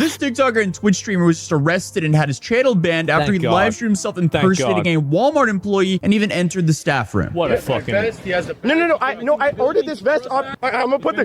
This TikToker and Twitch streamer was just arrested and had his channel banned after he live streamed himself impersonating a Walmart employee and even entered the staff room. What a fucking... No, I ordered this vest up. I'm gonna put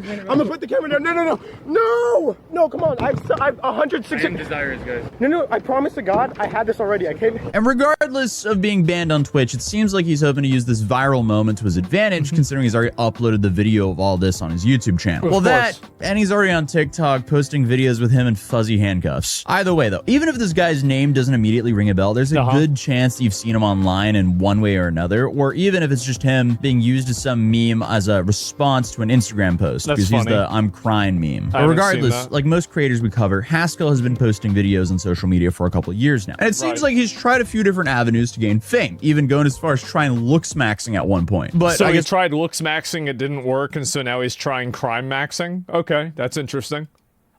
the camera down. No, come on. I've 160. I'm desirous, guys. No, I promise to God, I had this already. I came. And regardless of being banned on Twitch, it seems like he's hoping to use this viral moment to his advantage, considering he's already uploaded the video of all this on his YouTube channel. Well, that, and he's already on TikTok posting videos with him in fuzzy handcuffs. Either way, though, even if this guy's name doesn't immediately ring a bell, there's a good chance that you've seen him online in one way or another, or even if it's just him being used as some meme as a response to an Instagram post, because he's the I'm crying meme. But regardless, like most creators we cover, Haskell has been posting videos on social media for a couple of years now. And it seems like he's tried a few different avenues to gain fame, even going as far as trying looks maxing at one point. But so he tried looks maxing, it didn't work, and so now he's trying crime maxing? Okay, that's interesting.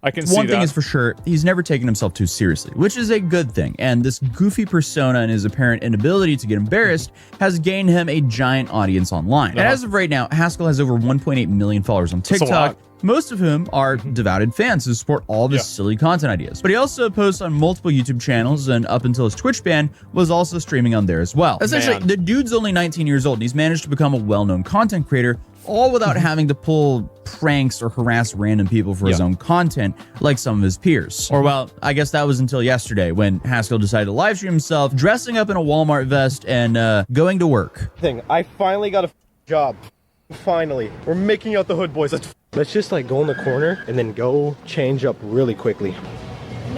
I can see that. One thing is for sure, he's never taken himself too seriously, which is a good thing. And this goofy persona and his apparent inability to get embarrassed has gained him a giant audience online. And as of right now, Haskell has over 1.8 million followers on TikTok, most of whom are devoted fans who support all of his silly content ideas. But he also posts on multiple YouTube channels, and up until his Twitch ban, was also streaming on there as well. Essentially, the dude's only 19 years old, and he's managed to become a well-known content creator, all without having to pull pranks or harass random people for his own content like some of his peers. Or, well, I guess that was until yesterday when Haskell decided to live stream himself, dressing up in a Walmart vest and going to work. I finally got a job. Finally. We're making out the hood, boys. Let's just like go in the corner and then go change up really quickly.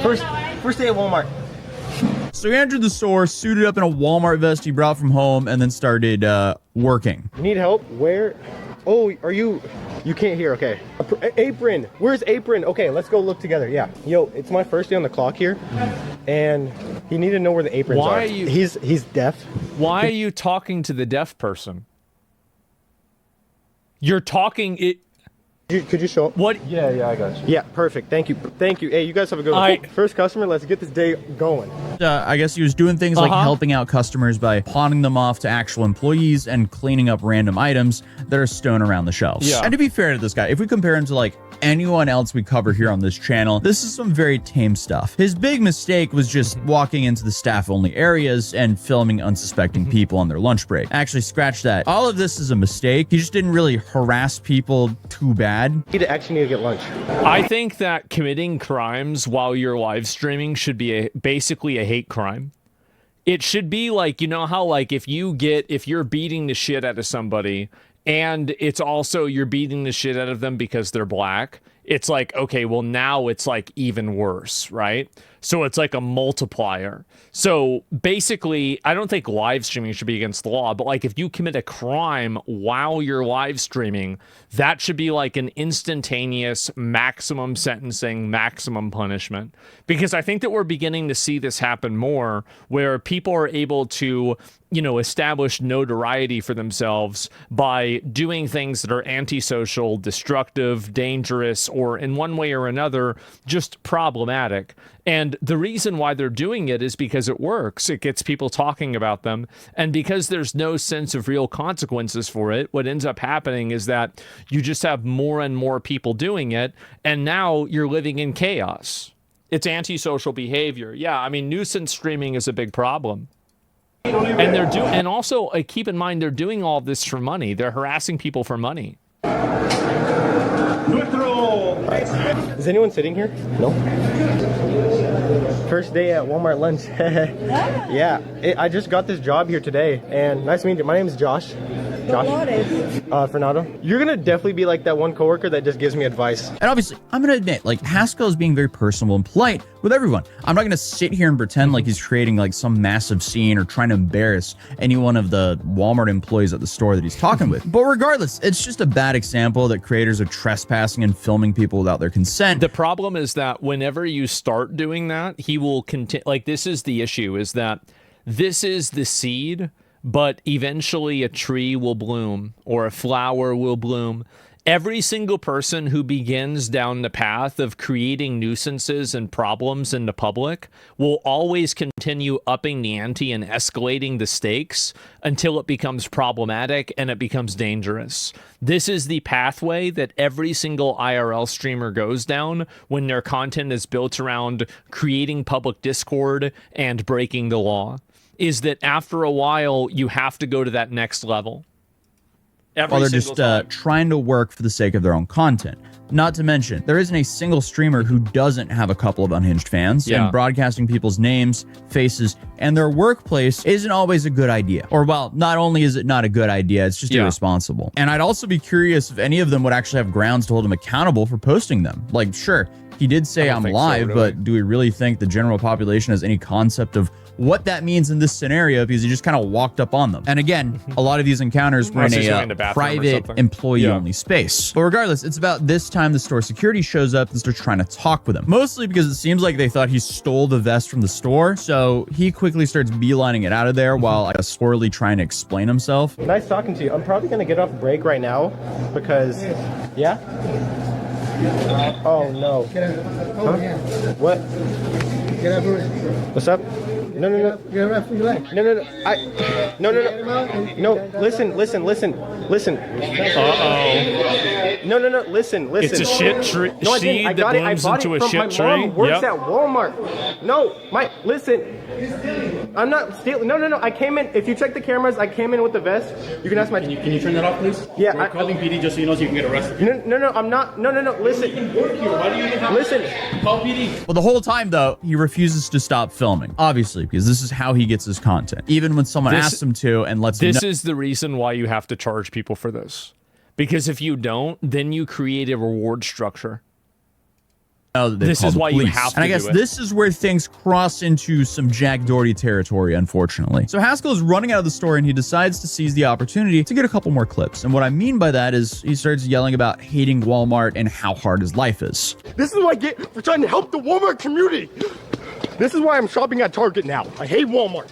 First day at Walmart. So he entered the store, suited up in a Walmart vest he brought from home, and then started working. You need help? Where? Oh, are you can't hear, okay. Apron, where's Apron? Okay, let's go look together, yeah. Yo, it's my first day on the clock here, and you need to know where the aprons are. He's deaf. Why are you talking to the deaf person? You're talking it. Could you show up? What? Yeah, I got you. Yeah, perfect. Thank you. Hey, you guys have a good one. First customer, let's get this day going. I guess he was doing things like helping out customers by pawning them off to actual employees and cleaning up random items that are strewn around the shelves. And to be fair to this guy, if we compare him to like anyone else we cover here on this channel, this is some very tame stuff. His big mistake was just walking into the staff-only areas and filming unsuspecting people on their lunch break. Actually, scratch that. All of this is a mistake. He just didn't really harass people too bad. You actually need to get lunch. I think that committing crimes while you're live streaming should be basically a hate crime. It should be like, you know how like if you're beating the shit out of somebody and it's also you're beating the shit out of them because they're black, it's like, okay, well now it's like even worse, right? So it's like a multiplier. So basically, I don't think live streaming should be against the law, but like if you commit a crime while you're live streaming, that should be like an instantaneous maximum sentencing, maximum punishment. Because I think that we're beginning to see this happen more, where people are able to, you know, establish notoriety for themselves by doing things that are antisocial, destructive, dangerous, or in one way or another, just problematic. And the reason why they're doing it is because it works. It gets people talking about them. And because there's no sense of real consequences for it, what ends up happening is that you just have more and more people doing it. And now you're living in chaos. It's antisocial behavior. Yeah, I mean, nuisance streaming is a big problem. And and also keep in mind, they're doing all this for money. They're harassing people for money. Is anyone sitting here? No. First day at Walmart lunch. Yeah, I just got this job here today, and nice to meet you. My name is Josh. Fernando. You're gonna definitely be like that one coworker that just gives me advice. And obviously, I'm gonna admit, like, Haskell is being very personable and polite with everyone. I'm not gonna sit here and pretend like he's creating like some massive scene or trying to embarrass any one of the Walmart employees at the store that he's talking with. But regardless, it's just a bad example that creators are trespassing and filming people without their consent. The problem is that whenever you start doing that, he will continue. Like, this is the issue, is that this is the seed, but eventually a tree will bloom or a flower will bloom. Every single person who begins down the path of creating nuisances and problems in the public will always continue upping the ante and escalating the stakes until it becomes problematic and it becomes dangerous. This is the pathway that every single IRL streamer goes down when their content is built around creating public discord and breaking the law, is that after a while, you have to go to that next level. While they're just trying to work for the sake of their own content. Not to mention, there isn't a single streamer who doesn't have a couple of unhinged fans, and broadcasting people's names, faces, and their workplace isn't always a good idea. Or, well, not only is it not a good idea, it's just irresponsible. And I'd also be curious if any of them would actually have grounds to hold him accountable for posting them. Like, sure, he did say I'm live, but do we really think the general population has any concept of what that means in this scenario, because he just kind of walked up on them. And again, a lot of these encounters were in a private employee-only space. But regardless, it's about this time the store security shows up and starts trying to talk with him. Mostly because it seems like they thought he stole the vest from the store, so he quickly starts beelining it out of there while sorely trying to explain himself. Nice talking to you. I'm probably going to get off break right now because, yeah? Oh, no. Huh? What? What's up? No. No. Listen. No. Listen. It's a shit tree. No, I didn't. I got it. I bought it from my mom. Works at Walmart. No, listen. I'm not stealing. No. I came in. If you check the cameras, I came in with the vest. You can ask my. Can you turn that off, please? Yeah. We're calling PD just so you know so you can get arrested. No. I'm not. No. Listen. Why do you even have Listen. Call PD. Well, the whole time, though, he refuses to stop filming. Obviously, because this is how he gets his content. Even when someone asks him to and lets him know. This is the reason why you have to charge people for this. Because if you don't, then you create a reward structure. This is why you have to. And I guess this is where things cross into some Jack Doherty territory, unfortunately. So Haskell is running out of the store and he decides to seize the opportunity to get a couple more clips. And what I mean by that is he starts yelling about hating Walmart and how hard his life is. This is what I get for trying to help the Walmart community. This is why I'm shopping at Target now. I hate Walmart.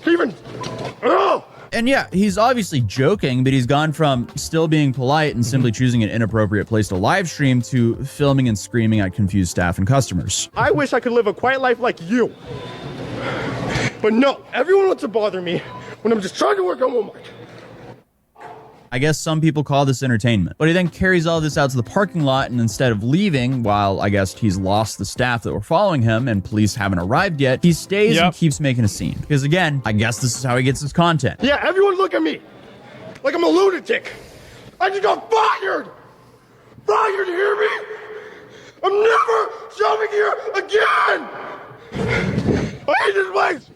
And yeah, he's obviously joking, but he's gone from still being polite and simply choosing an inappropriate place to live stream to filming and screaming at confused staff and customers. I wish I could live a quiet life like you. But no, everyone wants to bother me when I'm just trying to work on Walmart. I guess some people call this entertainment. But he then carries all this out to the parking lot, and instead of leaving, while I guess he's lost the staff that were following him and police haven't arrived yet, he stays and keeps making a scene. Because again, I guess this is how he gets his content. Yeah, everyone look at me like I'm a lunatic. I just got fired. Fired, you hear me? I'm never shopping here again. I hate this place.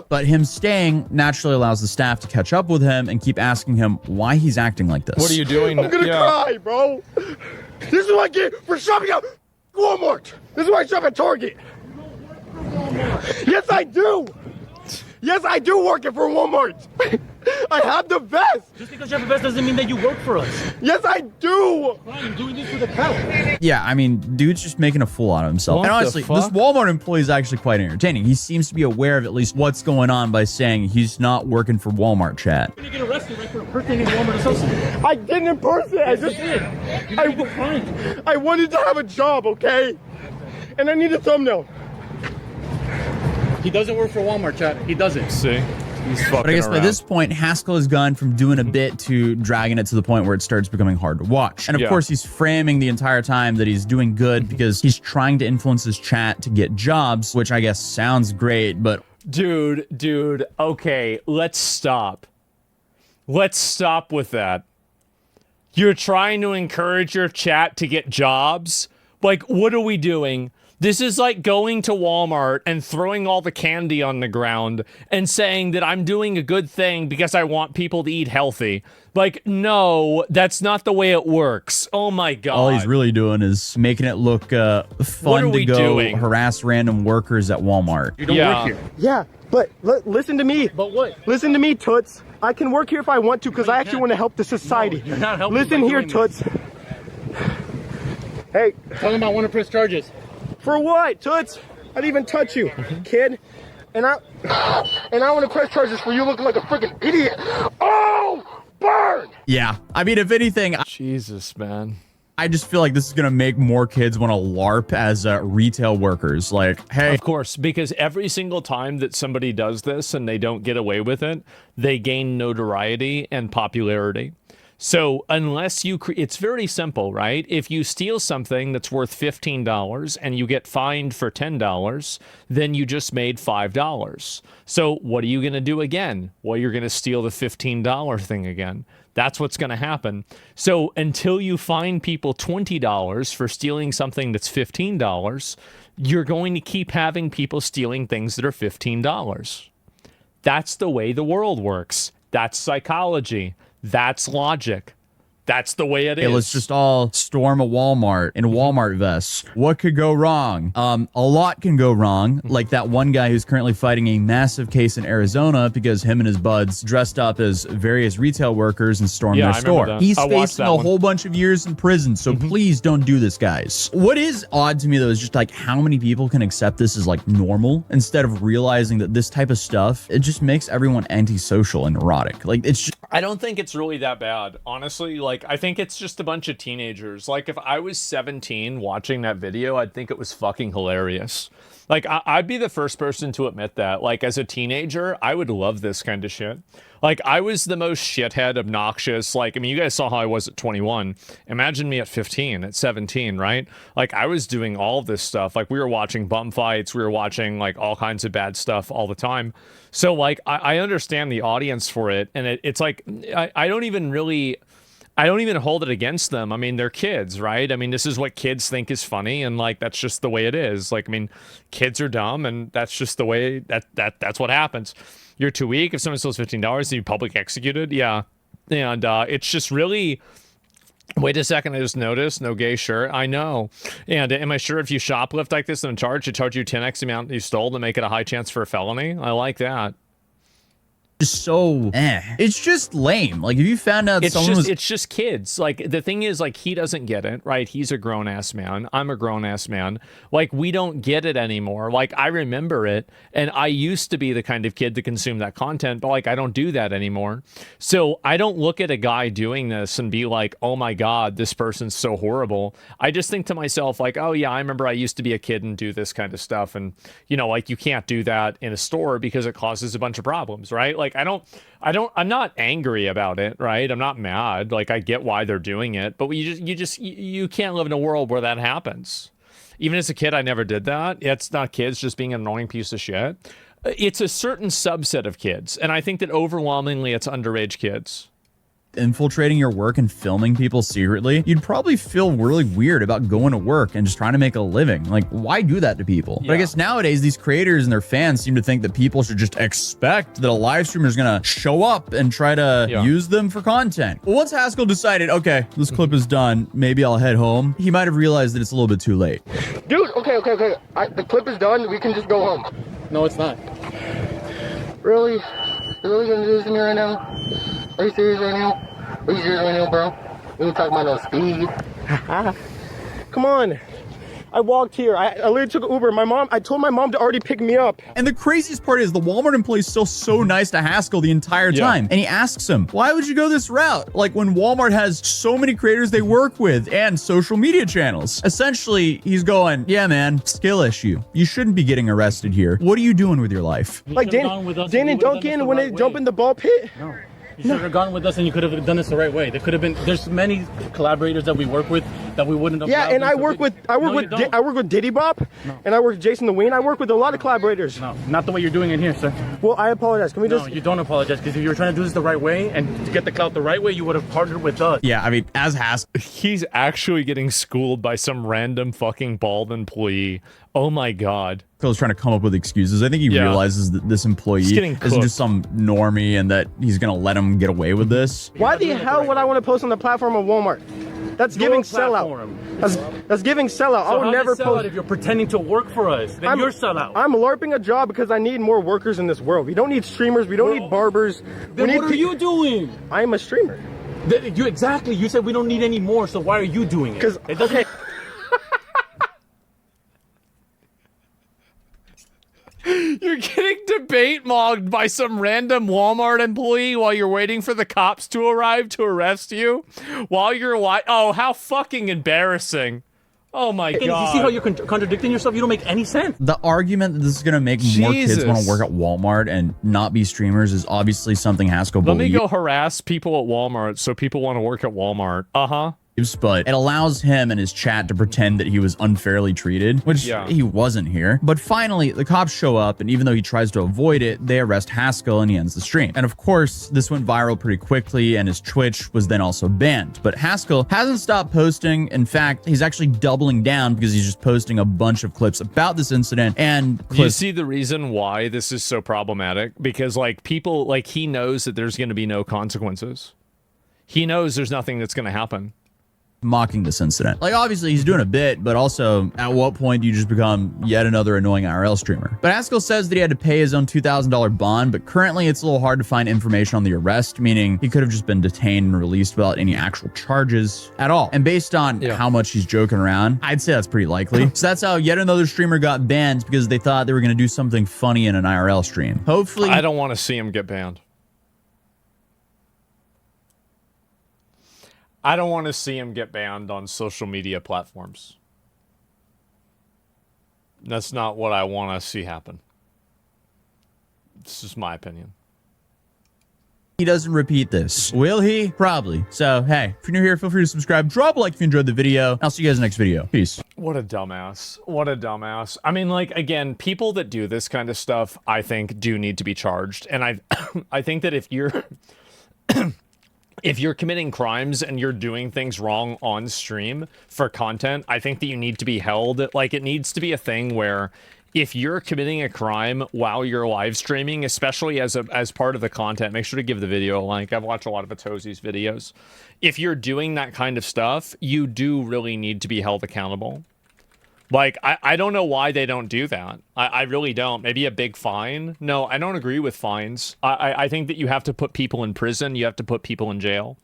But him staying naturally allows the staff to catch up with him and keep asking him why he's acting like this. What are you doing? I'm gonna cry, bro. This is what I get for shopping at Walmart. This is why I shop at Target. Yes, I do. Yes, I do work it for Walmart. I have the vest. Just because you have a vest doesn't mean that you work for us. Yes, I do. I'm doing this for the crowd. Yeah, I mean, dude's just making a fool out of himself. And honestly, this Walmart employee is actually quite entertaining. He seems to be aware of at least what's going on by saying he's not working for Walmart chat. You're gonna get arrested right for impersonating a Walmart associate. I didn't impersonate. I just did. I wanted to have a job, okay? And I need a thumbnail. He doesn't work for Walmart, chat. He doesn't. See? He's fucking But I guess around. by this point, Haskell has gone from doing a bit to dragging it to the point where it starts becoming hard to watch. And of course, he's framing the entire time that he's doing good because he's trying to influence his chat to get jobs, which I guess sounds great, but... Dude, okay, let's stop. Let's stop with that. You're trying to encourage your chat to get jobs? Like, what are we doing? This is like going to Walmart and throwing all the candy on the ground and saying that I'm doing a good thing because I want people to eat healthy. Like, no, that's not the way it works. Oh my God. All he's really doing is making it look fun to go harass random workers at Walmart. You don't work here. Yeah, but listen to me. But what? Listen to me, Toots. I can work here if I want to because I actually want to help the society. No, you're not helping. Listen here, Toots. Hey. Tell him I want to press charges. For what, Toots? I didn't even touch you, kid. And I want to press charges for you looking like a freaking idiot. Oh, burn! Yeah. I mean, if anything, Jesus, man. I just feel like this is going to make more kids want to LARP as retail workers. Like, hey. Of course, because every single time that somebody does this and they don't get away with it, they gain notoriety and popularity. So unless you, it's very simple, right? If you steal something that's worth $15 and you get fined for $10, then you just made $5. So what are you going to do again? Well, you're going to steal the $15 thing again. That's what's going to happen. So until you fine people $20 for stealing something that's $15, you're going to keep having people stealing things that are $15. That's the way the world works. That's psychology. That's logic. That's the way it is. Hey, let's just all storm a Walmart in Walmart vests. What could go wrong? A lot can go wrong. Like that one guy who's currently fighting a massive case in Arizona because him and his buds dressed up as various retail workers and stormed their store. He's facing a whole bunch of years in prison, so please don't do this, guys. What is odd to me, though, is just like how many people can accept this as like normal instead of realizing that this type of stuff, it just makes everyone antisocial and neurotic. Like, it's just... I don't think it's really that bad, honestly. Like, I think it's just a bunch of teenagers. Like, if I was 17 watching that video, I'd think it was fucking hilarious. Like, I'd be the first person to admit that. Like, as a teenager, I would love this kind of shit. Like, I was the most shithead, obnoxious. Like, I mean, you guys saw how I was at 21. Imagine me at 15, at 17, right? Like, I was doing all of this stuff. Like, we were watching bum fights. We were watching, like, all kinds of bad stuff all the time. So, like, I understand the audience for it. And it's like, I don't even hold it against them. I mean, they're kids, right? I mean, this is what kids think is funny, and like that's just the way it is. Like, I mean, kids are dumb, and that's just the way that's what happens. You're too weak if someone steals $15 and you public executed, yeah. And it's just really. Wait a second, I just noticed, no gay shirt. I know. And am I sure if you shoplift like this and charge you 10x amount you stole to make it a high chance for a felony? I like that. Just so it's just lame. Like if you found out it's just kids. Like the thing is, like, he doesn't get it, right? He's a grown-ass man. I'm a grown-ass man. Like, we don't get it anymore. Like, I remember it, and I used to be the kind of kid to consume that content, but like I don't do that anymore. So I don't look at a guy doing this and be like, oh my god, this person's so horrible. I just think to myself, like, oh yeah, I remember I used to be a kid and do this kind of stuff. And you know, like, you can't do that in a store because it causes a bunch of problems, right? Like, I'm not angry about it, right? I'm not mad. Like, I get why they're doing it, but you can't live in a world where that happens. Even as a kid, I never did that. It's not kids just being an annoying piece of shit. It's a certain subset of kids, and I think that overwhelmingly it's underage kids. Infiltrating your work and filming people secretly, you'd probably feel really weird about going to work and just trying to make a living. Like, why do that to people? Yeah. But I guess nowadays these creators and their fans seem to think that people should just expect that a live streamer is gonna show up and try to use them for content. Well, once Haskell decided, okay, this clip is done, maybe I'll head home, he might have realized that it's a little bit too late. Dude, okay. The clip is done. We can just go home. No, it's not. Really? You're really gonna do this to me right now? Are you serious right now? Are you serious right now, bro? We ain't talking about no speed. Come on. I walked here. I literally took an Uber. I told my mom to already pick me up. And the craziest part is the Walmart employee is still so nice to Haskell the entire time. And he asks him, why would you go this route? Like, when Walmart has so many creators they work with and social media channels. Essentially, he's going, yeah, man, skill issue. You shouldn't be getting arrested here. What are you doing with your life? Like Dan and Duncan when they jump in the ball pit? No. You should have gone with us and you could have done this the right way. There could have been, there's many collaborators that we work with that we wouldn't have. Yeah, and I work with Diddy Bop, and I work with Jason the Ween. I work with a lot of collaborators. No, not the way you're doing it here, sir. Well, I apologize. Can we just... No, you don't apologize, because if you were trying to do this the right way and to get the clout the right way, you would have partnered with us. Yeah, I mean, as Haskell... He's actually getting schooled by some random fucking bald employee. Oh my god. Phil's trying to come up with excuses. I think he realizes that this employee isn't just some normie and that he's going to let him get away with this. Why the hell would I want to post on the platform of Walmart? That's giving sellout. That's giving sellout. So I would never post if you're pretending to work for us. Then you're sellout. I'm LARPing a job because I need more workers in this world. We don't need streamers. We don't need barbers. Then what are you doing? I'm a streamer. Exactly. You said we don't need any more. So why are you doing it? Because it doesn't. You're getting debate mogged by some random Walmart employee while you're waiting for the cops to arrive to arrest you. While you're oh, how fucking embarrassing. Oh my god. You see how you're contradicting yourself? You don't make any sense. The argument that this is going to make more kids want to work at Walmart and not be streamers is obviously something Haskell believes. Let me go harass people at Walmart so people want to work at Walmart. Uh-huh. But it allows him and his chat to pretend that he was unfairly treated, which he wasn't here. But finally, the cops show up, and even though he tries to avoid it, they arrest Haskell and he ends the stream. And of course, this went viral pretty quickly, and his Twitch was then also banned. But Haskell hasn't stopped posting. In fact, he's actually doubling down because he's just posting a bunch of clips about this incident and clips. You see the reason why this is so problematic? Because like people, like he knows that there's going to be no consequences. He knows there's nothing that's going to happen. Mocking this incident. Like, obviously he's doing a bit, but also at what point do you just become yet another annoying IRL streamer? But Haskell says that he had to pay his own $2,000 bond, but currently it's a little hard to find information on the arrest, meaning he could have just been detained and released without any actual charges at all. And based on how much he's joking around, I'd say that's pretty likely. So that's how yet another streamer got banned, because they thought they were going to do something funny in an IRL stream. Hopefully. I don't want to see him get banned. I don't want to see him get banned on social media platforms. That's not what I want to see happen. This is my opinion. He doesn't repeat this. Will he? Probably. So, hey, if you're new here, feel free to subscribe. Drop a like if you enjoyed the video. I'll see you guys in the next video. Peace. What a dumbass. What a dumbass. I mean, like, again, people that do this kind of stuff, I think, do need to be charged. And I think that if you're... if you're committing crimes and you're doing things wrong on stream for content, I think that you need to be held. Like, it needs to be a thing where if you're committing a crime while you're live streaming, especially as part of the content, make sure to give the video a like. I've watched a lot of Atosi's videos. If you're doing that kind of stuff, you do really need to be held accountable. Like, I don't know why they don't do that. I really don't. Maybe a big fine? No, I don't agree with fines. I think that you have to put people in prison. You have to put people in jail.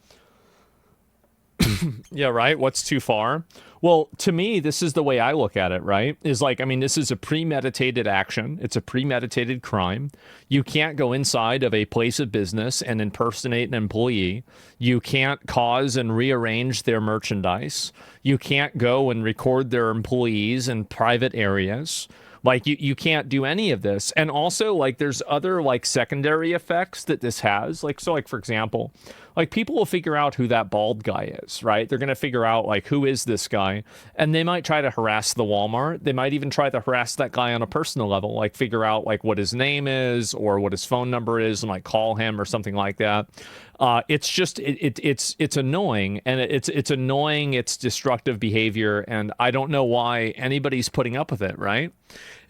Yeah, right? What's too far? Well, to me, this is the way I look at it, right? Is like, I mean, this is a premeditated action. It's a premeditated crime. You can't go inside of a place of business and impersonate an employee. You can't cause and rearrange their merchandise. You can't go and record their employees in private areas. Like, you can't do any of this. And also, like, there's other, like, secondary effects that this has. Like, so, like, for example, like, people will figure out who that bald guy is, right? They're going to figure out, like, who is this guy? And they might try to harass the Walmart. They might even try to harass that guy on a personal level, like, figure out, like, what his name is or what his phone number is and, like, call him or something like that. It's just, it's annoying, and it's annoying, it's destructive behavior, and I don't know why anybody's putting up with it, right?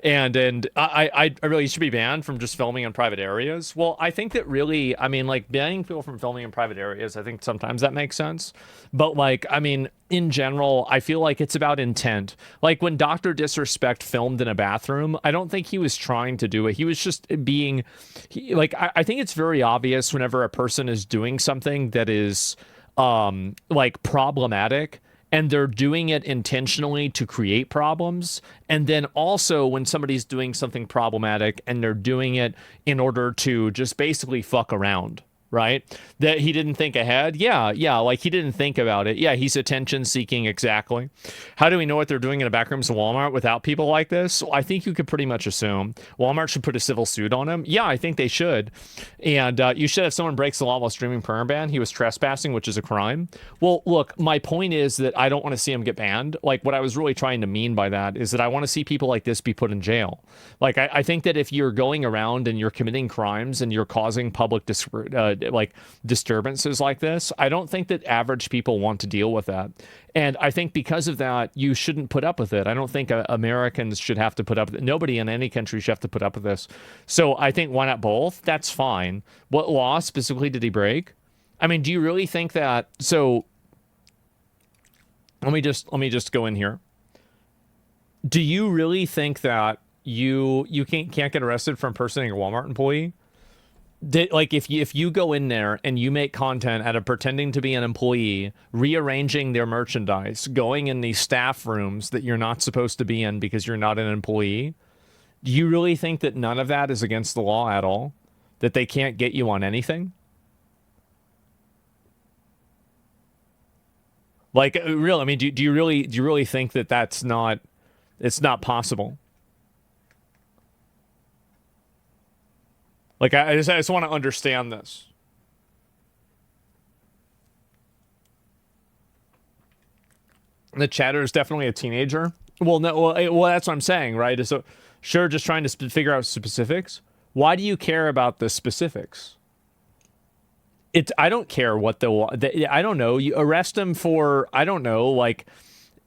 And I really should be banned from just filming in private areas. Well, I think that really, I mean, like, banning people from filming in private areas, I think sometimes that makes sense. But, like, I mean, in general, I feel like it's about intent. Like, when Dr. Disrespect filmed in a bathroom, I don't think he was trying to do it. He was just being, I think it's very obvious whenever a person is doing something that is, like, problematic, and they're doing it intentionally to create problems. And then also when somebody's doing something problematic and they're doing it in order to just basically fuck around, right? That he didn't think ahead. Yeah, like he didn't think about it. Yeah, he's attention seeking, exactly. How do we know what they're doing in the back rooms of Walmart without people like this? Well, I think you could pretty much assume Walmart should put a civil suit on him. Yeah, I think they should. And you should have someone breaks the law while streaming permaban. He was trespassing, which is a crime. Well, look, my point is that I don't want to see him get banned. Like, what I was really trying to mean by that is that I want to see people like this be put in jail. Like, I think that if you're going around and you're committing crimes and you're causing public disturbances like this, I don't think that average people want to deal with that. And I think because of that, you shouldn't put up with it. I don't think Americans should have to put up with it. Nobody in any country should have to put up with this. So I think, why not both? That's fine. What law specifically did he break? I mean, do you really think that? So let me just go in here. Do you really think that you can't get arrested for impersonating a Walmart employee? Like, if you go in there and you make content out of pretending to be an employee, rearranging their merchandise, going in these staff rooms that you're not supposed to be in because you're not an employee, Do you really think that none of that is against the law at all? That they can't get you on anything? Like, real? I mean, do you really think that it's not possible? Like, I just want to understand this. The chatter is definitely a teenager. Well, no, well, that's what I'm saying, right? So, sure, just trying to figure out specifics. Why do you care about the specifics? I don't care what I don't know. You arrest him for, I don't know, like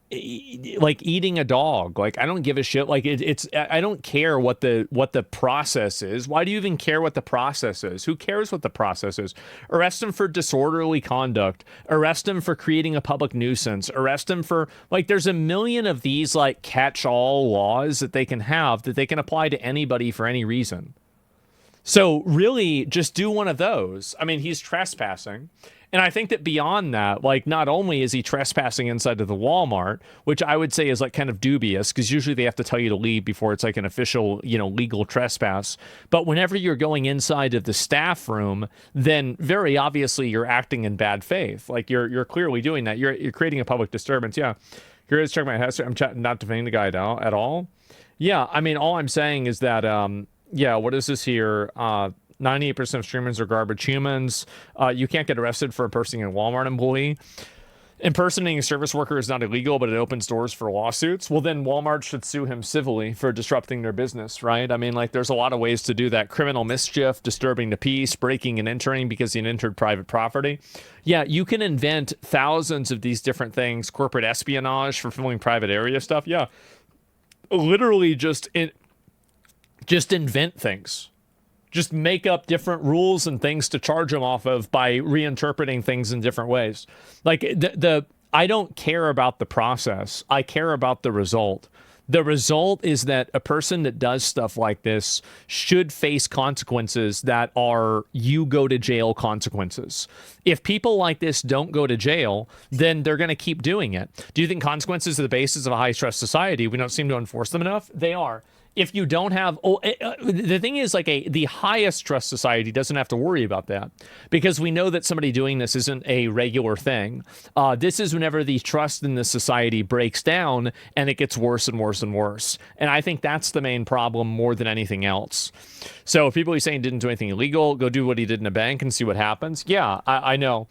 eating a dog. Like, I don't give a shit. Like, I don't care what the process is. Why do you even care what the process is? Who cares what the process is? Arrest him for disorderly conduct. Arrest him for creating a public nuisance. Arrest him for, like, there's a million of these, like, catch-all laws that they can have that they can apply to anybody for any reason. So really, just do one of those. I mean, he's trespassing. And I think that beyond that, like, not only is he trespassing inside of the Walmart, which I would say is, like, kind of dubious, because usually they have to tell you to leave before it's like an official, legal trespass. But whenever you're going inside of the staff room, then very obviously you're acting in bad faith. Like, you're clearly doing that. You're creating a public disturbance. Yeah. Here's check my history. I'm not defending the guy at all. Yeah. I mean, all I'm saying is that, yeah, what is this here? 98% of streamers are garbage humans. You can't get arrested for impersonating a Walmart employee. Impersonating a service worker is not illegal, but it opens doors for lawsuits. Well, then Walmart should sue him civilly for disrupting their business, right? I mean, like, there's a lot of ways to do that. Criminal mischief, disturbing the peace, breaking and entering because he entered private property. Yeah, you can invent thousands of these different things. Corporate espionage, fulfilling private area stuff. Yeah, literally just invent things. Just make up different rules and things to charge them off of by reinterpreting things in different ways. Like, I don't care about the process. I care about the result. The result is that a person that does stuff like this should face consequences that are you go to jail consequences. If people like this don't go to jail, then they're going to keep doing it. Do you think consequences are the basis of a high-stress society? We don't seem to enforce them enough? They are. If you don't have, the thing is, like, the highest trust society doesn't have to worry about that, because we know that somebody doing this isn't a regular thing. This is whenever the trust in the society breaks down and it gets worse and worse and worse. And I think that's the main problem more than anything else. So if people are saying didn't do anything illegal, go do what he did in a bank and see what happens. Yeah, I know.